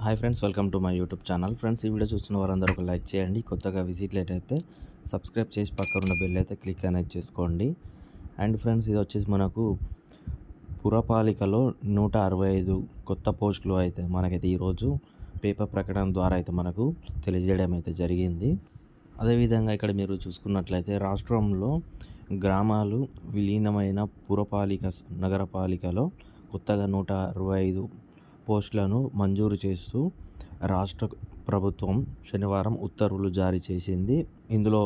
Hi friends, welcome to my YouTube channel. Friends, ఈ video చూస్తున్న వారందరూ ఒక లైక్ చేయండి. కొత్తగా విజిట్ అయితే సబ్స్క్రైబ్ చేసి పక్కన ఉన్న బెల్ అయితే క్లిక్ అనేది చేసుకోండి. అండ్ ఫ్రెండ్స్, ఇది వచ్చేసి మనకు పురపాలికలో 165 కొత్త పోస్టులు అయితే మనకైతే ఈరోజు పేపర్ ప్రకటన ద్వారా అయితే మనకు తెలియజేయడం అయితే జరిగింది. అదేవిధంగా ఇక్కడ మీరు చూసుకున్నట్లయితే రాష్ట్రంలో గ్రామాలు విలీనమైన నగరపాలికలో కొత్తగా 165 పోస్టులను మంజూరు చేస్తూ రాష్ట్ర ప్రభుత్వం శనివారం ఉత్తర్వులు జారీ చేసింది. ఇందులో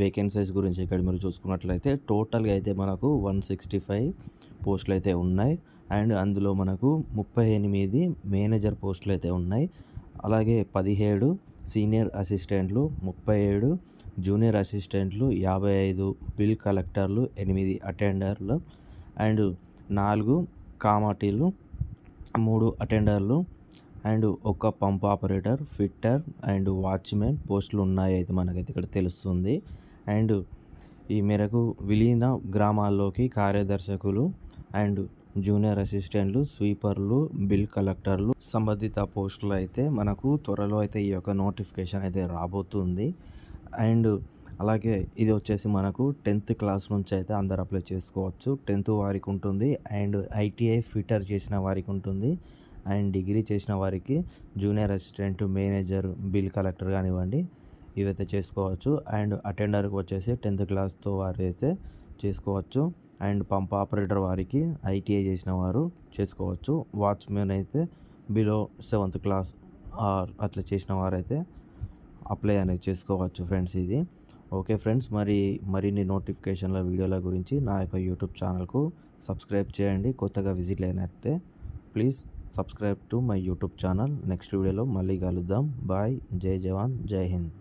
వేకెన్సీస్ గురించి ఇక్కడ మీరు చూసుకున్నట్లయితే టోటల్గా అయితే మనకు 165 పోస్టులు అయితే ఉన్నాయి. అండ్ అందులో మనకు 38 మేనేజర్ పోస్టులు అయితే ఉన్నాయి. అలాగే 17 సీనియర్ అసిస్టెంట్లు, 37 జూనియర్ అసిస్టెంట్లు, 55 బిల్ కలెక్టర్లు, 8 అటెండర్లు అండ్ 4 కామాటీలు, 3 అటెండర్లు and 1 pump operator, fitter and watchmen పోస్టులు ఉన్నాయి అయితే మనకైతే ఇక్కడ తెలుస్తుంది. అండ్ ఈ మేరకు విలీన గ్రామాల్లోకి కార్యదర్శకులు అండ్ జూనియర్ అసిస్టెంట్లు, స్వీపర్లు, బిల్ కలెక్టర్లు సంబంధిత పోస్టులు అయితే మనకు త్వరలో అయితే ఈ యొక్క నోటిఫికేషన్ అయితే రాబోతుంది. అండ్ అలాగే ఇది వచ్చేసి మనకు 10th క్లాస్ నుంచి అయితే అందరు అప్లై చేసుకోవచ్చు. 10th వారికి ఉంటుంది. అండ్ ఐటీఐ ఫిట్టర్ చేసిన వారికి ఉంటుంది. అండ్ డిగ్రీ చేసిన వారికి junior assistant, manager, bill collector కానివ్వండి, ఇవైతే చేసుకోవచ్చు. అండ్ అటెండర్కి వచ్చేసి 10th క్లాస్తో వారు అయితే చేసుకోవచ్చు. అండ్ పంప్ ఆపరేటర్ వారికి ఐటీఐ చేసిన వారు చేసుకోవచ్చు. వాచ్మెన్ అయితే బిలో 7th క్లాస్ అట్లా చేసిన వారైతే అప్లై అనేది చేసుకోవచ్చు. ఫ్రెండ్స్, ఇది ఓకే ఫ్రెండ్స్. మరిన్ని నోటిఫికేషన్ల వీడియోల గురించి నా యొక్క యూట్యూబ్ ఛానల్కు సబ్స్క్రైబ్ చేయండి. కొత్తగా విజిట్ అయినట్టే please subscribe to my YouTube channel. Next వీడియోలో మళ్ళీ కలుద్దాం. బాయ్. జై జవాన్, జై హింద్.